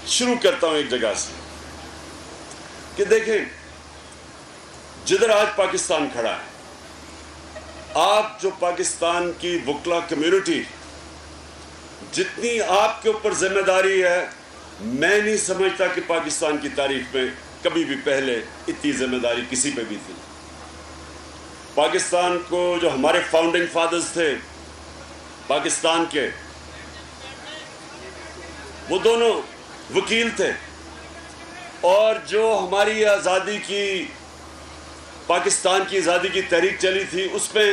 شروع کرتا ہوں ایک جگہ سے کہ دیکھیں جدھر آج پاکستان کھڑا ہے، آپ جو پاکستان کی وکلا کمیونٹی جتنی آپ کے اوپر ذمہ داری ہے، میں نہیں سمجھتا کہ پاکستان کی تاریخ میں کبھی بھی پہلے اتنی ذمہ داری کسی پہ بھی تھی۔ پاکستان کو جو ہمارے فاؤنڈنگ فادرز تھے پاکستان کے، وہ دونوں وکیل تھے، اور جو ہماری آزادی کی پاکستان کی آزادی کی تحریک چلی تھی اس میں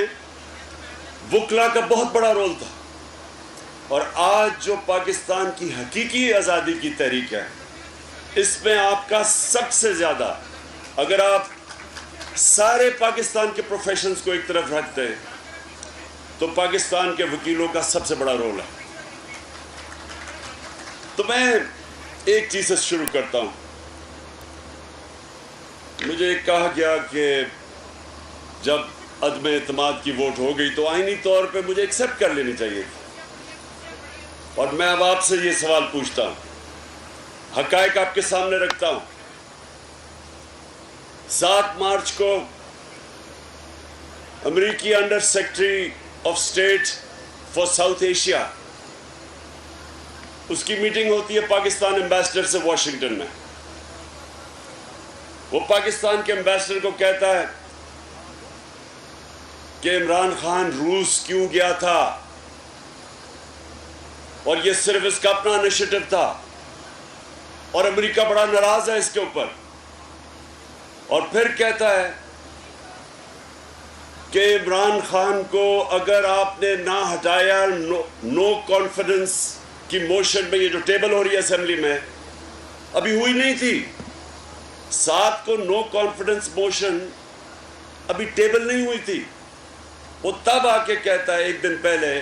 وکلا کا بہت بڑا رول تھا۔ اور آج جو پاکستان کی حقیقی آزادی کی تحریک ہے، اس میں آپ کا سب سے زیادہ، اگر آپ سارے پاکستان کے پروفیشنز کو ایک طرف رکھتے ہیں تو پاکستان کے وکیلوں کا سب سے بڑا رول ہے۔ تو میں ایک چیز سے شروع کرتا ہوں۔ مجھے کہا گیا کہ جب عدم اعتماد کی ووٹ ہو گئی تو آئینی طور پہ مجھے ایکسیپٹ کر لینی چاہیے تھی، اور میں اب آپ سے یہ سوال پوچھتا ہوں، حقائق آپ کے سامنے رکھتا ہوں۔ 7 مارچ کو امریکی under secretary of state for South Asia, اس کی میٹنگ ہوتی ہے پاکستان ایمبیسڈر سے واشنگٹن میں۔ وہ پاکستان کے ایمبیسڈر کو کہتا ہے کہ عمران خان روس کیوں گیا تھا، اور یہ صرف اس کا اپنا انیشیٹو تھا، اور امریکہ بڑا ناراض ہے اس کے اوپر۔ اور پھر کہتا ہے کہ عمران خان کو اگر آپ نے نہ ہٹایا، نو کانفیڈنس کی موشن میں، یہ جو ٹیبل ہو رہی ہے اسمبلی میں، ابھی ہوئی نہیں تھی 7 کو نو کانفیڈنس موشن ابھی ٹیبل نہیں ہوئی تھی۔ وہ تب آ کے کہتا ہے ایک دن پہلے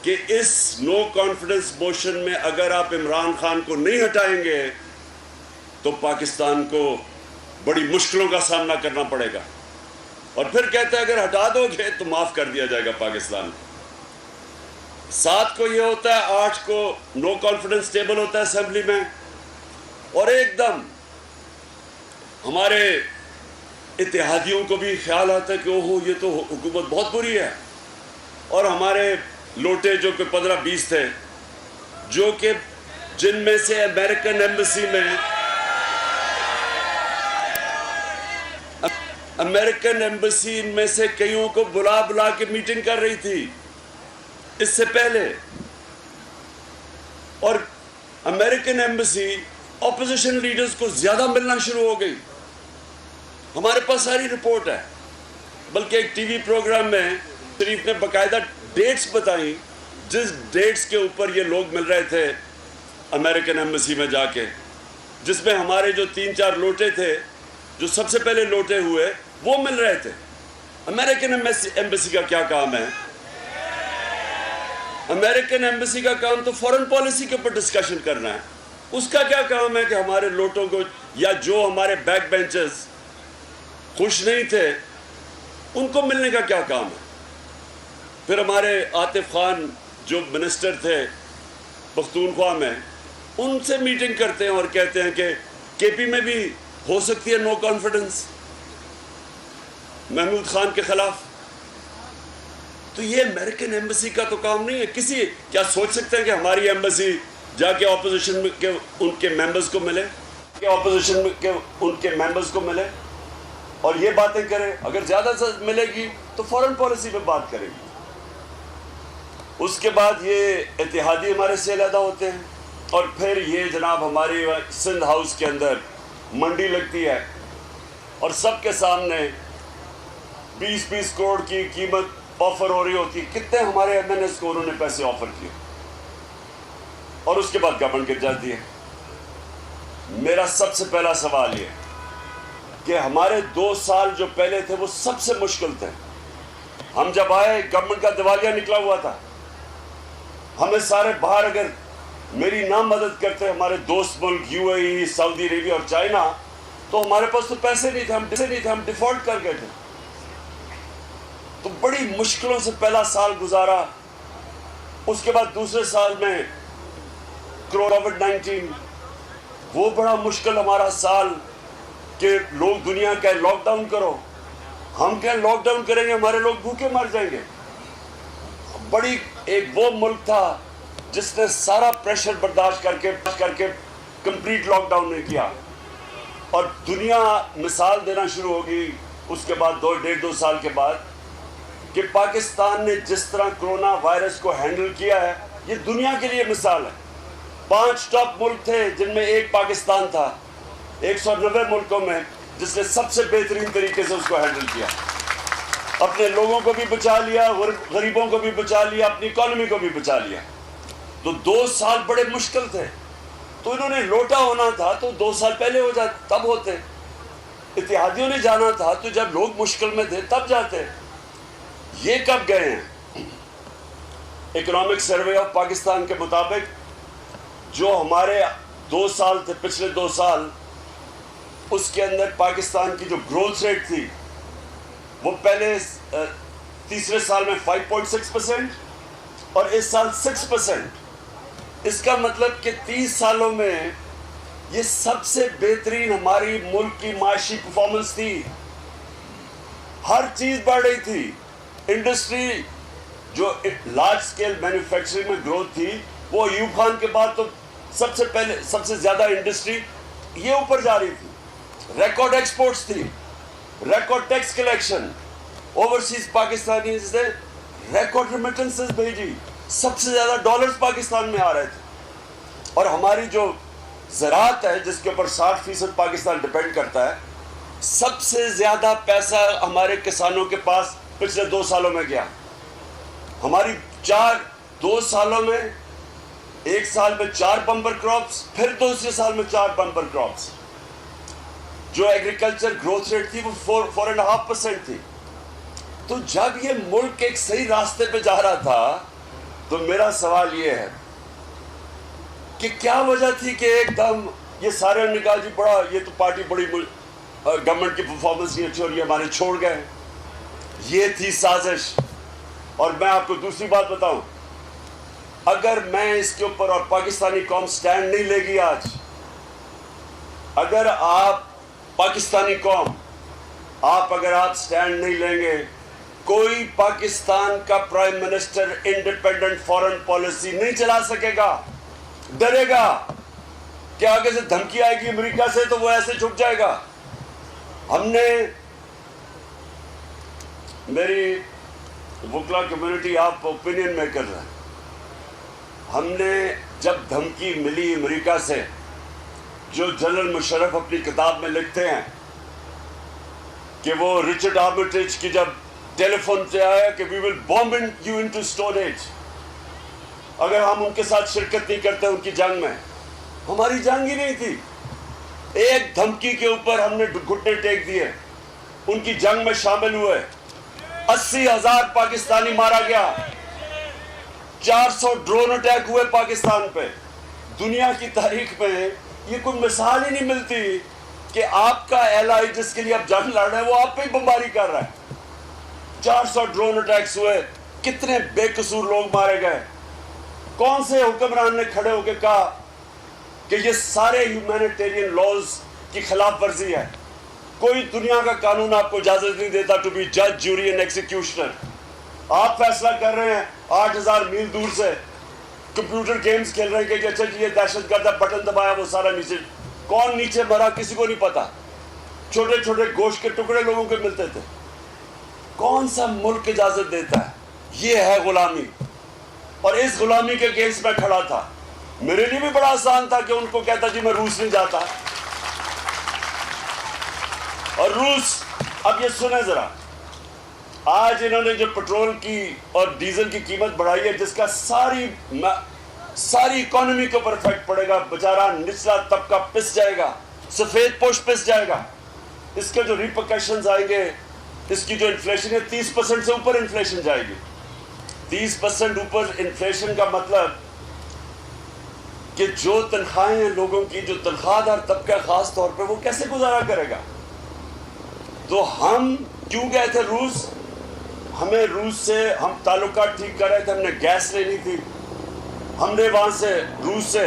کہ اس نو کانفیڈنس موشن میں اگر آپ عمران خان کو نہیں ہٹائیں گے تو پاکستان کو بڑی مشکلوں کا سامنا کرنا پڑے گا، اور پھر کہتا ہے اگر ہٹا دو گے تو معاف کر دیا جائے گا پاکستان کو۔ 7 کو یہ ہوتا ہے، 8 کو نو کانفیڈنس ٹیبل ہوتا ہے اسمبلی میں، اور ایک دم ہمارے اتحادیوں کو بھی خیال آتا ہے کہ اوہو یہ تو حکومت بہت بری ہے، اور ہمارے لوٹے جو کہ 15-20 تھے، جو کہ جن میں سے امریکن ایمبیسی میں سے کئیوں کو بلا کے میٹنگ کر رہی تھی اس سے پہلے، اور امریکن ایمبیسی اپوزیشن لیڈرز کو زیادہ ملنا شروع ہو گئی۔ ہمارے پاس ساری رپورٹ ہے، بلکہ ایک ٹی وی پروگرام میں شریف نے باقاعدہ ڈیٹس بتائیں جس ڈیٹس کے اوپر یہ لوگ مل رہے تھے امریکن ایمبیسی میں جا کے، جس میں ہمارے جو 3-4 لوٹے تھے جو سب سے پہلے لوٹے ہوئے وہ مل رہے تھے۔ امریکن ایمبیسی کا کیا کام ہے؟ امریکن ایمبیسی کا کام تو فورن پالیسی کے اوپر ڈسکشن کرنا ہے۔ اس کا کیا کام ہے کہ ہمارے لوٹوں کو، یا جو ہمارے بیک بینچز خوش نہیں تھے ان کو ملنے کا کیا کام ہے؟ پھر ہمارے عاطف خان جو منسٹر تھے پختونخوا میں، ان سے میٹنگ کرتے ہیں اور کہتے ہیں کہ کے پی میں بھی ہو سکتی ہے نو کانفیڈنس محمود خان کے خلاف۔ تو یہ امریکن ایمبیسی کا تو کام نہیں ہے۔ کیا سوچ سکتے ہیں کہ ہماری ایمبیسی جا کے اپوزیشن کے ان کے ممبرز کو ملے، کہ اپوزیشن کے ان کے ممبرز کو ملے اور یہ باتیں کرے؟ اگر زیادہ سے ملے گی تو فورن پالیسی پہ بات کرے گی۔ اس کے بعد یہ اتحادی ہمارے سے علیحدہ ہوتے ہیں، اور پھر یہ جناب ہماری سندھ ہاؤس کے اندر منڈی لگتی ہے، اور سب کے سامنے 20-20 کروڑ کی قیمت آفر ہو رہی ہوتی ہے۔ کتنے ہمارے ایم این ایس کو انہوں نے پیسے آفر کیے، اور اس کے بعد گورنمنٹ گر جاتی ہے۔ میرا سب سے پہلا سوال یہ کہ ہمارے 2 سال جو پہلے تھے وہ سب سے مشکل تھے۔ ہم جب آئے گورنمنٹ کا دیوالیہ نکلا ہوا تھا، ہمیں سارے باہر اگر میری نہ مدد کرتے ہمارے دوست ملک یو اے ای، سعودی عربیہ اور چائنا، تو ہمارے پاس تو پیسے نہیں تھے، ہم ڈیفالٹ کر گئے تھے۔ تو بڑی مشکلوں سے پہلا سال گزارا۔ اس کے بعد دوسرے سال میں کووڈ-19، وہ بڑا مشکل ہمارا سال کہ لوگ دنیا کہے لاک ڈاؤن کرو، ہم کہیں لاک ڈاؤن کریں گے ہمارے لوگ بھوکے مر جائیں گے. بڑی ایک وہ ملک تھا جس نے سارا پریشر برداشت کر کے کمپلیٹ لاک ڈاؤن نہیں کیا، اور دنیا مثال دینا شروع ہوگی اس کے بعد 1.5-2 سال کے بعد کہ پاکستان نے جس طرح کرونا وائرس کو ہینڈل کیا ہے یہ دنیا کے لیے مثال ہے. 5 ٹاپ ملک تھے جن میں ایک پاکستان تھا 190 ملکوں میں جس نے سب سے بہترین طریقے سے اس کو ہینڈل کیا، اپنے لوگوں کو بھی بچا لیا، غریبوں کو بھی بچا لیا، اپنی اکانومی کو بھی بچا لیا. تو 2 سال بڑے مشکل تھے، تو انہوں نے لوٹا ہونا تھا تو 2 سال پہلے ہو جاتے تب ہوتے. اتحادیوں نے جانا تھا تو جب لوگ مشکل میں تھے تب جاتے. یہ کب گئے ہیں؟ اکنامک سروے آف پاکستان کے مطابق جو ہمارے 2 سال تھے، پچھلے 2 سال، اس کے اندر پاکستان کی جو گروتھ ریٹ تھی وہ پہلے تیسرے سال میں 5.6% اور اس سال 6%. اس کا مطلب کہ 30 سالوں میں یہ سب سے بہترین ہماری ملک کی معاشی پرفارمنس تھی. ہر چیز بڑھ رہی تھی. انڈسٹری جو لارج سکیل مینوفیکچرنگ میں گروتھ تھی وہ ایوب خان کے بعد تو سب سے زیادہ انڈسٹری یہ اوپر جا رہی تھی. ریکارڈ ایکسپورٹس تھی، record tax collection, overseas Pakistanis نے ریکارڈ ریمیٹنسز بھیجی، سب سے زیادہ ڈالرز پاکستان میں آ رہے تھے. اور ہماری جو زراعت ہے جس کے اوپر 60% پاکستان ڈیپینڈ کرتا ہے، سب سے زیادہ پیسہ ہمارے کسانوں کے پاس پچھلے 2 سالوں میں گیا. ہماری 2 سالوں میں، ایک سال میں 4 بمپر کراپس، پھر دوسرے سال میں 4 بمپر کراپس. جو ایگریکلچر گروتھ ریٹ تھی وہ 4.5% تھی. تو جب یہ ملک ایک صحیح راستے پہ جا رہا تھا تو میرا سوال یہ ہے کہ کیا وجہ تھی کہ ایک دم یہ سارے نے کہا جی بڑا یہ تو پارٹی بڑی گورنمنٹ کی پرفارمنس نہیں اچھی ہو رہی ہے، ہمارے چھوڑ گئے. یہ تھی سازش. اور میں آپ کو دوسری بات بتاؤں، اگر میں اس کے اوپر اور پاکستانی قوم سٹینڈ نہیں لے گی آج، اگر آپ پاکستانی قوم اگر آپ سٹینڈ نہیں لیں گے، کوئی پاکستان کا prime minister independent foreign policy نہیں چلا سکے گا. ڈرے گا کہ آگے سے دھمکی آئے گی امریکہ سے تو وہ ایسے چھپ جائے گا. ہم نے، میری وکلا کمیونٹی آپ اوپینین میکر ہے، ہم نے جب دھمکی ملی امریکہ سے، جو جنرل مشرف اپنی کتاب میں لکھتے ہیں کہ وہ رچرڈ آرمٹیج کی جب ٹیلی فون سے آیا کہ we will bomb you into stone age, اگر ہم ان کے ساتھ شرکت نہیں کرتے ان کی جنگ میں، ہماری جنگ ہی نہیں تھی. ایک دھمکی کے اوپر ہم نے گھٹنے ٹیک دیے، ان کی جنگ میں شامل ہوئے. 80,000 پاکستانی مارا گیا، 400 ڈرون اٹیک ہوئے پاکستان پہ. دنیا کی تاریخ میں یہ کوئی مثال ہی نہیں ملتی کہ آپ کا ایلائی جس کے لیے آپ جنگ لڑ رہے ہیں وہ آپ پہ ہی بمباری کر رہا ہے. 400 ڈرون اٹیکس ہوئے، کتنے بے قصور لوگ مارے گئے. کون سے حکمران نے کھڑے ہو کے کہا کہ یہ سارے ہیومینیٹیرین لاز کی خلاف ورزی ہے؟ کوئی دنیا کا قانون آپ کو اجازت نہیں دیتا ٹو بی جج، جوری اینڈ ایکزیکیوشنر. آپ فیصلہ کر رہے ہیں 8,000 میل دور سے، کمپیوٹر گیمز کھیل رہے ہیں کہ اچھا جی یہ دہشت گرد ہے، بٹن دبایا وہ سارا نیچے. کون نیچے مرا کسی کو نہیں پتا. چھوٹے چھوٹے گوشت کے ٹکڑے لوگوں کو ملتے تھے. کون سا ملک اجازت دیتا ہے؟ یہ ہے غلامی. اور اس غلامی کے اگینسٹ میں کھڑا تھا. میرے لیے بھی بڑا آسان تھا کہ ان کو کہتا جی میں روس نہیں جاتا. اور روس، اب یہ سنیں ذرا، آج انہوں نے جو پٹرول کی اور ڈیزل کی قیمت بڑھائی ہے جس کا ساری اکانومی کے اوپر افیکٹ پڑے گا، بیچارہ نچلا طبقہ پس جائے گا، سفید پوش پس جائے گا. اس کے جو ریپرکشنز آئیں گے، اس کی جو انفلیشن ہے 30% سے اوپر انفلیشن جائے گی. 30% اوپر انفلیشن کا مطلب کہ جو تنخواہیں ہیں لوگوں کی، جو تنخواہ دار طبقہ خاص طور پہ، وہ کیسے گزارا کرے گا؟ تو ہم کیوں گئے تھے روس؟ ہمیں روس سے، ہم تعلقات ٹھیک کر رہے تھے، ہم نے گیس لینی تھی. ہم نے وہاں سے روس سے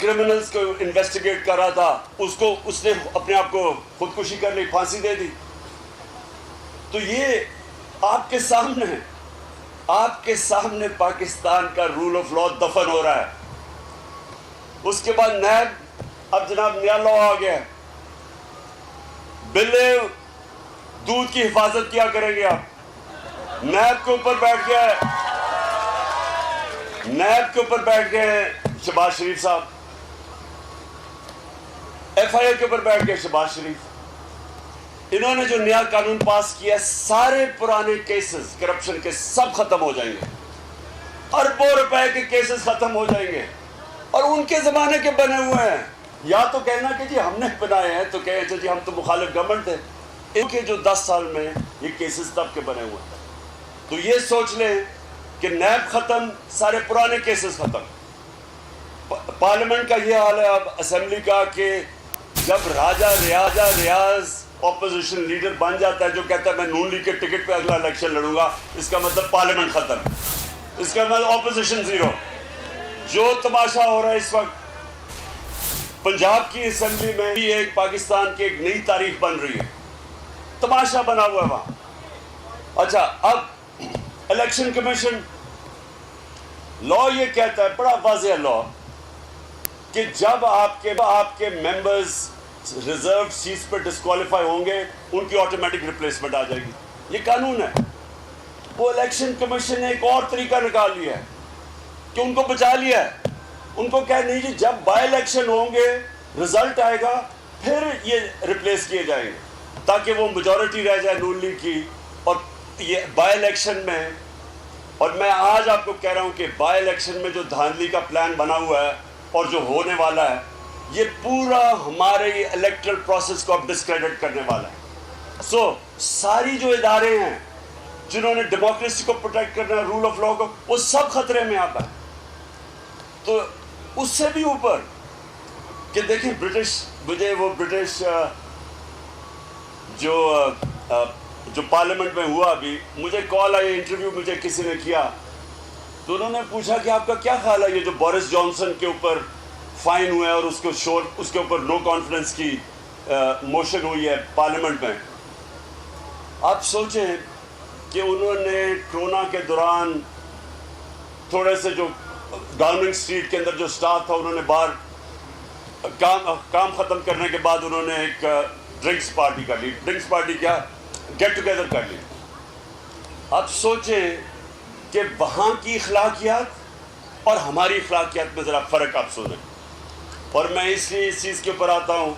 کرمنلز کو انویسٹیگیٹ کر رہا تھا، اس نے اپنے آپ کو خودکشی کر لی، پھانسی دے دی. تو یہ آپ کے سامنے پاکستان کا رول آف لا دفن ہو رہا ہے. اس کے بعد نیب، اب جناب نیا لا آ گیا ہے. بلے دودھ کی حفاظت کیا کریں گے آپ؟ نیب کے اوپر بیٹھ گئے ہیں شہباز شریف صاحب، ایف آئی اے کے اوپر بیٹھ گئے شہباز شریف. انہوں نے جو نیا قانون پاس کیا، سارے پرانے کیسز کرپشن کے سب ختم ہو جائیں گے، اربوں روپے کے کیسز ختم ہو جائیں گے. اور ان کے زمانے کے بنے ہوئے ہیں. یا تو کہنا کہ جی ہم نے بنائے ہیں، تو کہیں اچھا جی ہم تو مخالف گورنمنٹ تھے. ان کے جو 10 سال میں یہ کیسز تب کے بنے ہوئے ہیں. تو یہ سوچ لیں کہ نیب ختم، سارے پرانے کیسز ختم. پارلیمنٹ کا یہ حال ہے اب اسمبلی کا کہ جب راجہ ریاض اپوزیشن لیڈر بن جاتا ہے، جو کہتا ہے میں نون لیگ کے ٹکٹ پہ اگلا الیکشن لڑوں گا، اس کا مطلب پارلیمنٹ ختم، اس کا مطلب اپوزیشن زیرو. جو تماشا ہو رہا ہے اس وقت پنجاب کی اسمبلی میں بھی، ایک پاکستان کی ایک نئی تاریخ بن رہی ہے. تماشا بنا ہوا ہے وہاں. اچھا، اب الیکشن کمیشن لا یہ کہتا ہے، بڑا واضح لا، کہ جب آپ کے ممبرز ریزرو سیٹس پر ڈسکوالیفائی ہوں گے، ان کی آٹومیٹک ریپلیسمنٹ آ جائے گی. یہ قانون ہے. وہ الیکشن کمیشن نے ایک اور طریقہ نکال لیا ہے کہ ان کو بچا لیا ہے. ان کو کہہ نہیں جی جب بائی الیکشن ہوں گے، رزلٹ آئے گا، پھر یہ ریپلیس کیے جائیں گے، تاکہ وہ میجورٹی رہ جائے نون لیگ کی. اور یہ بائی الیکشن میں، اور میں آج آپ کو کہہ رہا ہوں کہ بائی الیکشن میں جو دھاندلی کا پلان بنا ہوا ہے اور جو ہونے والا ہے، یہ پورا ہمارے الیکٹرل پروسیس کو اب ڈسکریڈٹ کرنے والا ہے. ساری جو ادارے ہیں جنہوں نے ڈیموکریسی کو پروٹیکٹ کرنا ہے، رول آف لا کو، وہ سب خطرے میں آتا ہے. تو اس سے بھی اوپر کہ دیکھیں برٹش جو پارلیمنٹ میں ہوا، ابھی مجھے کال آئی، انٹرویو مجھے کسی نے کیا، تو انہوں نے پوچھا کہ آپ کا کیا خیال ہے یہ جو بورس جانسن کے اوپر فائن ہوا ہے اور اس کے اوپر نو کانفیڈنس کی موشن ہوئی ہے پارلیمنٹ میں. آپ سوچیں کہ انہوں نے کرونا کے دوران تھوڑے سے جو ڈاؤننگ اسٹریٹ کے اندر جو سٹاف تھا، انہوں نے باہر کام ختم کرنے کے بعد انہوں نے ایک ڈرنکس پارٹی کر لی. ڈرنکس پارٹی کیا، گیٹ ٹوگیدر کر لی. آپ سوچیں کہ وہاں کی اخلاقیات اور ہماری اخلاقیات میں ذرا فرق آپ سنیں. اور میں اس لیے اس چیز کے اوپر آتا ہوں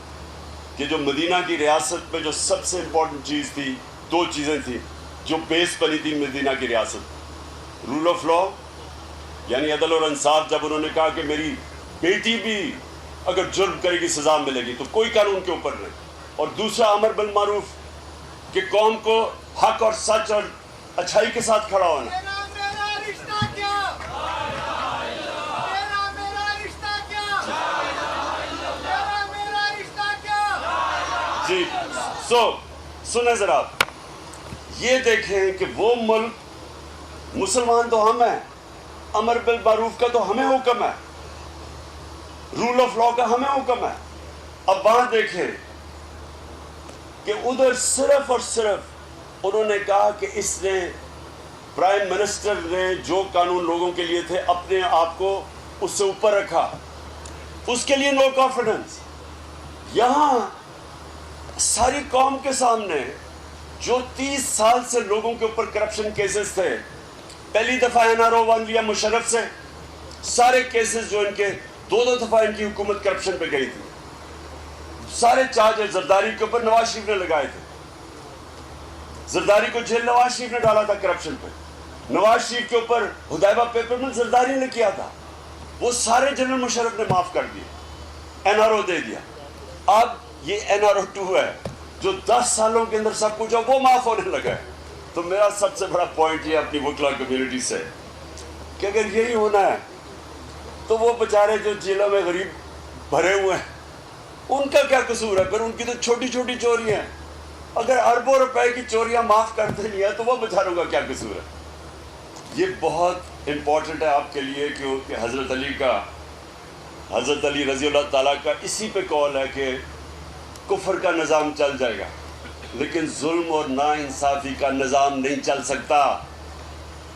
کہ جو مدینہ کی ریاست میں جو سب سے امپورٹنٹ چیز تھی، 2 چیزیں تھیں جو بیس بنی تھی مدینہ کی ریاست: رول آف لا، یعنی عدل اور انصاف. جب انہوں نے کہا کہ میری بیٹی بھی اگر جرم کرے گی سزا ملے گی، تو کوئی قانون کے اوپر نہیں. اور دوسرا امر بالمعروف، کہ قوم کو حق اور سچ اور اچھائی کے ساتھ کھڑا ہونا. جی سنیں ذرا، یہ دیکھیں کہ وہ ملک، مسلمان تو ہم ہیں، امر بالمعروف کا تو ہمیں حکم ہے، رول آف لا کا ہمیں حکم ہے. اب وہاں دیکھیں کہ ادھر صرف اور صرف انہوں نے کہا کہ اس نے، پرائم منسٹر نے جو قانون لوگوں کے لیے تھے، اپنے آپ کو اس سے اوپر رکھا، اس کے لیے نو کانفیڈنس. یہاں ساری قوم کے سامنے جو 30 سال سے لوگوں کے اوپر کرپشن کیسز تھے، پہلی دفعہ NRO 1 لیا مشرف سے، سارے کیسز جو ان کے 2 دفعہ ان کی حکومت کرپشن پہ گئی تھی، سارے چارجز زرداری کے اوپر نواز شریف نے لگائے تھے. زرداری کو جیل نواز شریف نے ڈالا تھا کرپشن پہ. نواز شریف کے اوپر حدیبہ پیپر مل زرداری نے کیا تھا، وہ سارے جنرل مشرف نے معاف کر دیے، NRO دے دیا. اب یہ NRO 2 ہے جو 10 سالوں کے اندر سب کچھ وہ معاف ہونے لگا ہے. تو میرا سب سے بڑا پوائنٹ یہ اپنی وکلا کمیونٹی سے کہ اگر یہی ہونا ہے تو وہ بیچارے جو جیلوں میں غریب بھرے ہوئے ہیں، ان کا کیا قصور ہے؟ پھر ان کی تو چھوٹی چھوٹی چوریاں ہیں. اگر اربوں روپے کی چوریاں معاف کرتے نہیں ہیں تو وہ بیچاروں کا کیا قصور ہے؟ یہ بہت امپورٹنٹ ہے آپ کے لیے کہ حضرت علی کا حضرت علی رضی اللہ تعالیٰ کا اسی پہ قول ہے کہ کفر کا نظام چل جائے گا لیکن ظلم اور ناانصافی کا نظام نہیں چل سکتا،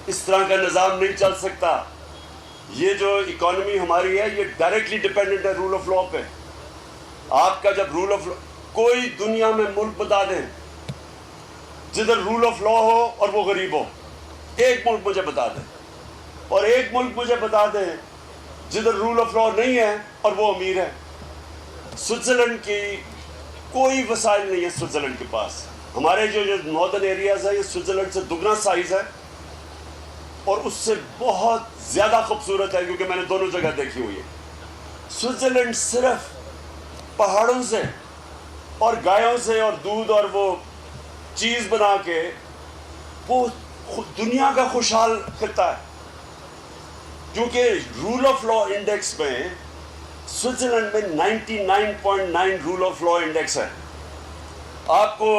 اس طرح کا نظام نہیں چل سکتا۔ یہ جو اکانومی ہماری ہے یہ ڈائریکٹلی ڈیپینڈنٹ ہے رول آف لا پہ۔ آپ کا جب رول آف لا، کوئی دنیا میں ملک بتا دیں جدھر رول آف لا ہو اور وہ غریب ہو، ایک ملک مجھے بتا دیں، اور ایک ملک مجھے بتا دیں جدھر رول آف لا نہیں ہے اور وہ امیر ہے۔ سوئٹزرلینڈ کی کوئی وسائل نہیں ہے سوئٹزرلینڈ کے پاس۔ ہمارے جو ناردرن ایریاز ہے یہ سوئٹزرلینڈ سے دگنا سائز ہے اور اس سے بہت زیادہ خوبصورت ہے کیونکہ میں نے دونوں جگہ دیکھی ہوئی ہے۔ سوئٹزرلینڈ صرف پہاڑوں سے اور گایوں سے اور دودھ اور وہ چیز بنا کے وہ دنیا کا خوشحال کرتا ہے، کیونکہ رول آف لا انڈیکس میں سوئٹزرلینڈ میں 99.9 رول آف لا انڈیکس ہے۔ آپ کو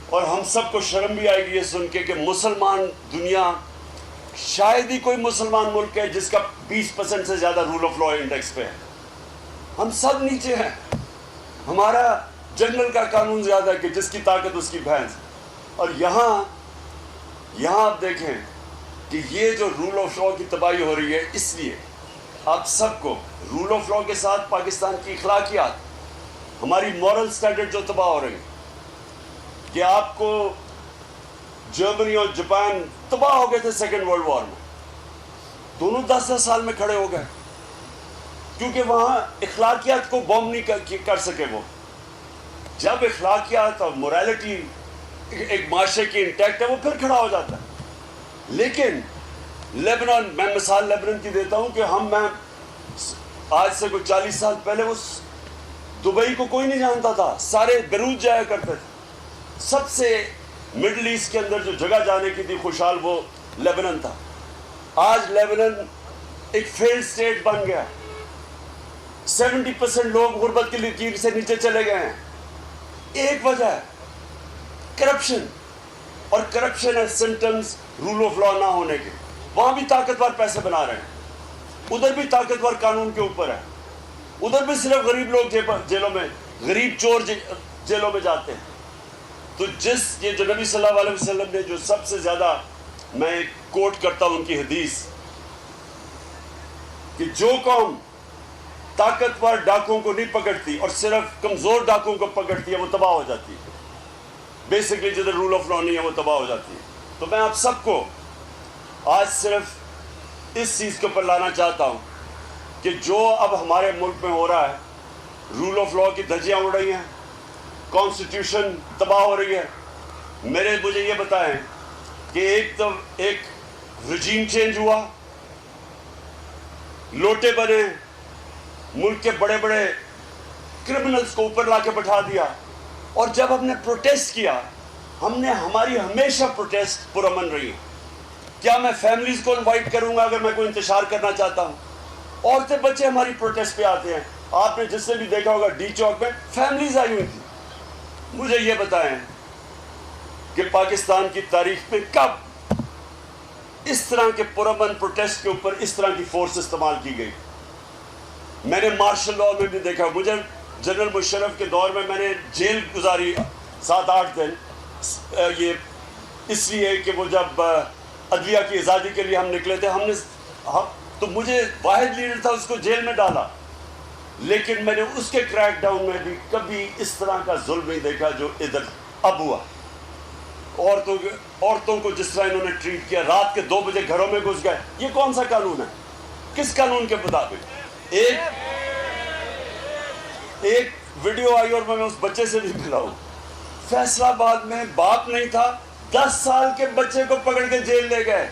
اور ہم سب کو شرم بھی آئے گی یہ سن کے کہ مسلمان دنیا شاید ہی کوئی مسلمان ملک ہے جس کا 20% سے زیادہ رول آف لا انڈیکس پہ ہے۔ ہم سب نیچے ہیں، ہمارا جنگل کا قانون زیادہ ہے کہ جس کی طاقت اس کی بھینس۔ اور یہاں آپ دیکھیں کہ یہ جو رول آف لا کی تباہی ہو رہی ہے، اس لیے آپ سب کو رول آف لا کے ساتھ پاکستان کی اخلاقیات، ہماری مورل سٹینڈرڈ جو تباہ ہو رہی ہیں، کہ آپ کو جرمنی اور جاپان تباہ ہو گئے تھے سیکنڈ ورلڈ وار میں، دونوں 10 سال میں کھڑے ہو گئے کیونکہ وہاں اخلاقیات کو بوم نہیں کر سکے۔ وہ جب اخلاقیات اور موریلٹی ایک معاشرے کی انٹیکٹ ہے وہ پھر کھڑا ہو جاتا ہے۔ لیکن لیبنان، میں مثال لیبنان کی دیتا ہوں کہ میں آج سے کوئی 40 سال پہلے اس دبئی کو کوئی نہیں جانتا تھا، سارے بیروت جایا کرتے تھے۔ سب سے مڈل ایسٹ کے اندر جو جگہ جانے کی تھی خوشحال وہ لیبنان تھا۔ آج لیبنان ایک فیلڈ سٹیٹ بن گیا، 70% لوگ غربت کی لکیر سے نیچے چلے گئے ہیں۔ ایک وجہ ہے کرپشن، اور کرپشن ہے سمٹمز رول آف لا نہ ہونے کے۔ وہاں بھی طاقتور پیسے بنا رہے ہیں، ادھر بھی طاقتور قانون کے اوپر ہے، ادھر بھی صرف غریب لوگ جیلوں میں، غریب چور جیلوں میں جاتے ہیں۔ تو یہ جو نبی صلی اللہ علیہ وسلم نے جو سب سے زیادہ، میں ایک کوٹ کرتا ہوں ان کی حدیث، کہ جو قوم طاقتور ڈاکوں کو نہیں پکڑتی اور صرف کمزور ڈاکوں کو پکڑتی ہے وہ تباہ ہو جاتی ہے۔ بیسکلی جدھر رول آف لا نہیں ہے وہ تباہ ہو جاتی ہے۔ تو میں آپ سب کو آج صرف اس چیز کے اوپر لانا چاہتا ہوں کہ جو اب ہمارے ملک میں ہو رہا ہے، رول آف لا کی دھجیاں اڑ رہی ہیں، کانسٹیٹیوشن تباہ ہو رہی ہے۔ مجھے یہ بتائیں کہ ایک رجیم چینج ہوا، لوٹے بنے، ملک کے بڑے بڑے کرمنلز کو اوپر لا کے بٹھا دیا، اور جب ہم نے پروٹیسٹ کیا، ہماری ہمیشہ پروٹیسٹ پرامن رہی ہے۔ کیا میں فیملیز کو انوائٹ کروں گا اگر میں کوئی انتشار کرنا چاہتا ہوں؟ عورتیں بچے ہماری پروٹیسٹ پہ آتے ہیں۔ آپ نے جس سے بھی دیکھا ہوگا ڈی چوک میں فیملیز آئی ہوئی تھی۔ مجھے یہ بتائیں کہ پاکستان کی تاریخ میں کب اس طرح کے پرامن پروٹیسٹ کے اوپر اس طرح کی فورس استعمال کی گئی؟ میں نے مارشل لا میں بھی دیکھا، مجھے جنرل مشرف کے دور میں نے جیل گزاری 7-8 دن، یہ اس لیے کہ وہ جب عدلیہ کی آزادی کے لیے ہم نکلے تھے، تو مجھے واحد لیڈر تھا، اس کو جیل میں ڈالا، لیکن میں نے اس کے کریک ڈاؤن میں بھی کبھی اس طرح کا ظلم نہیں دیکھا جو ادھر اب ہوا۔ عورتوں کو جس طرح انہوں نے ٹریٹ کیا، رات کے 2 بجے گھروں میں گھس گئے، یہ کون سا قانون ہے؟ کس قانون کے مطابق؟ ایک ویڈیو آئی اور میں اس بچے سے بھی ملا ہوں، فیصلہ آباد میں باپ نہیں تھا، 10 سال کے بچے کو پکڑ کے جیل لے گئے۔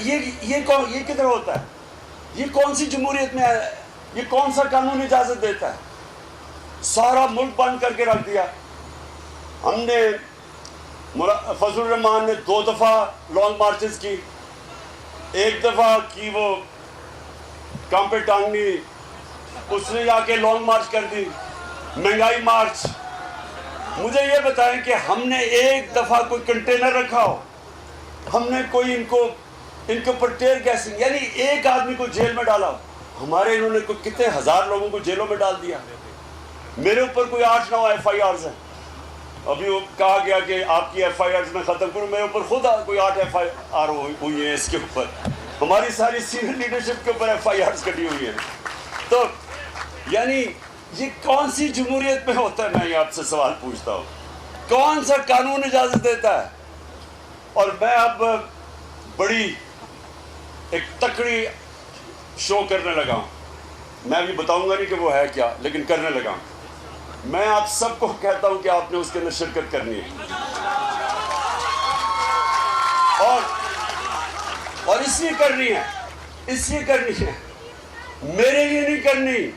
یہ کدھر ہوتا ہے؟ یہ کون سی جمہوریت میں ہے؟ یہ کون سا قانون اجازت دیتا ہے؟ سارا ملک بند کر کے رکھ دیا۔ ہم نے فضل الرحمان نے 2 دفعہ لانگ مارچز کی، ایک دفعہ کی وہ کام پہ ٹانگنی، اس نے جا کے لانگ مارچ کر دی، مہنگائی مارچ۔ مجھے یہ بتائیں کہ ہم نے ایک دفعہ کوئی کنٹینر رکھا ہو، ہم نے کوئی ان کو ان کے اوپر ٹیئر گیسنگ، یعنی ایک آدمی کو جیل میں ڈالا، ہمارے انہوں نے کتنے ہزار لوگوں کو جیلوں میں ڈال دیا. میرے اوپر کوئی 8-9 FIRs ہیں. ابھی وہ کہا گیا کہ آپ کی FIRs میں ختم کروں، میرے اوپر خود کوئی 8 FIR ہوئی ہیں. اس کے اوپر ہماری ساری سینئر لیڈرشپ کے اوپر FIRs کٹی ہوئی ہیں. تو یعنی یہ کون سی جمہوریت میں ہوتا ہے؟ میں یہ آپ سے سوال پوچھتا ہوں، کون سا قانون اجازت دیتا ہے؟ اور میں اب بڑی ایک تکڑی شو کرنے لگا ہوں. میں بھی بتاؤں گا نہیں کہ وہ ہے کیا، لیکن کرنے لگا ہوں. میں آپ سب کو کہتا ہوں کہ آپ نے اس کے اندر شرکت کرنی ہے، اور اس لیے کرنی ہے، میرے لیے نہیں کرنی،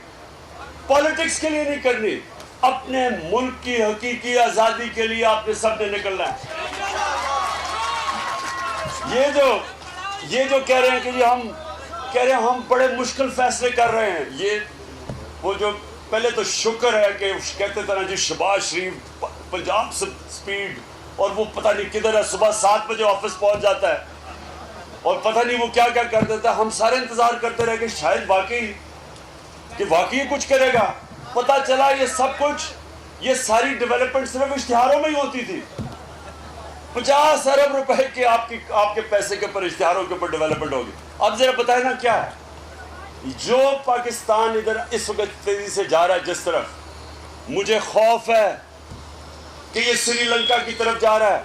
پالیٹکس کے لیے نہیں کرنی، اپنے ملک کی حقیقی آزادی کے لیے آپ نے سب نے نکلنا ہے. یہ جو کہہ رہے ہیں کہ ہم بڑے مشکل فیصلے کر رہے ہیں، یہ وہ جو پہلے تو شکر ہے کہ کہتے تھے نا جی شہباز شریف پنجاب سپیڈ، اور وہ پتہ نہیں کدھر ہے، صبح 7 بجے آفس پہنچ جاتا ہے اور پتہ نہیں وہ کیا کر دیتا ہے. ہم سارے انتظار کرتے رہے کہ شاید واقعی کچھ کرے گا. پتہ چلا یہ سب کچھ، یہ ساری ڈیولپمنٹ صرف اشتہاروں میں ہی ہوتی تھی. 50 ارب روپے کے آپ کے پیسے کے اوپر، اشتہاروں کے اوپر ڈیولپمنٹ ہوگی. اب ذرا بتائیں نا کیا ہے جو پاکستان ادھر اس وقت تیزی سے جا رہا ہے جس طرف، مجھے خوف ہے کہ یہ سری لنکا کی طرف جا رہا ہے.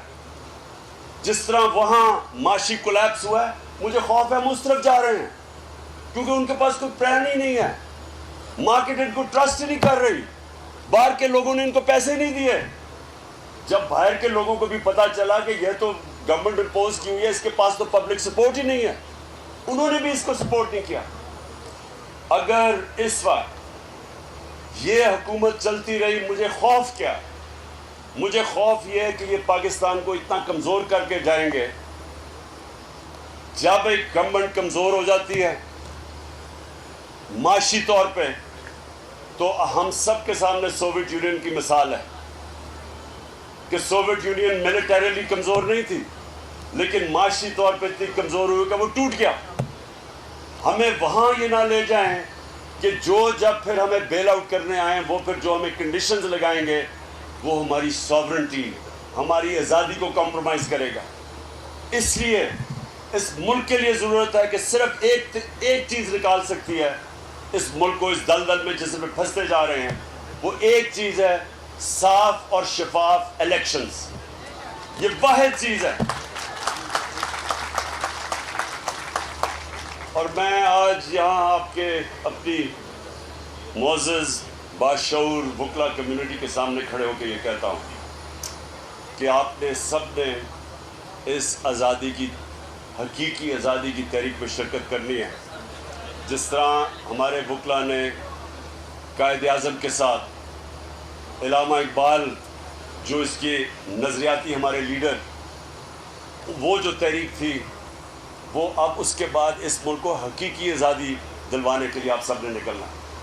جس طرح وہاں معاشی کولیپس ہوا ہے، مجھے خوف ہے ہم اس طرف جا رہے ہیں، کیونکہ ان کے پاس کوئی پلان ہی نہیں ہے. مارکیٹ ان کو ٹرسٹ ہی نہیں کر رہی، باہر کے لوگوں نے ان کو پیسے نہیں دیے. جب باہر کے لوگوں کو بھی پتا چلا کہ یہ تو گورنمنٹ امپوز کی ہوئی ہے، اس کے پاس تو پبلک سپورٹ ہی نہیں ہے، انہوں نے بھی اس کو سپورٹ نہیں کیا. اگر اس وقت یہ حکومت چلتی رہی، مجھے خوف کیا؟ مجھے خوف یہ ہے کہ یہ پاکستان کو اتنا کمزور کر کے جائیں گے. جب ایک گورنمنٹ کمزور ہو جاتی ہے معاشی طور پہ، تو ہم سب کے سامنے سوویت یونین کی مثال ہے کہ سوویت یونین ملیٹریلی کمزور نہیں تھی، لیکن معاشی طور پہ اتنی کمزور ہوئی کہ وہ ٹوٹ گیا. ہمیں وہاں یہ نہ لے جائیں کہ جب پھر ہمیں بیل آؤٹ کرنے آئیں، وہ پھر جو ہمیں کنڈیشنز لگائیں گے وہ ہماری ساورنٹی، ہماری آزادی کو کمپرومائز کرے گا. اس لیے اس ملک کے لیے ضرورت ہے کہ صرف ایک چیز نکال سکتی ہے اس ملک کو اس دلدل میں جس میں پھنستے جا رہے ہیں. وہ ایک چیز ہے، صاف اور شفاف الیکشنز. یہ واحد چیز ہے. اور میں آج یہاں آپ کے اپنی معزز باشعور وکلا کمیونٹی کے سامنے کھڑے ہو کے یہ کہتا ہوں کہ آپ نے سب نے اس آزادی کی، حقیقی آزادی کی تحریک میں شرکت کرنی ہے. جس طرح ہمارے وکلا نے قائد اعظم کے ساتھ، علامہ اقبال جو اس کے نظریاتی ہمارے لیڈر، وہ جو تحریک تھی، وہ اب اس کے بعد اس ملک کو حقیقی آزادی دلوانے کے لیے آپ سب نے نکلنا ہے.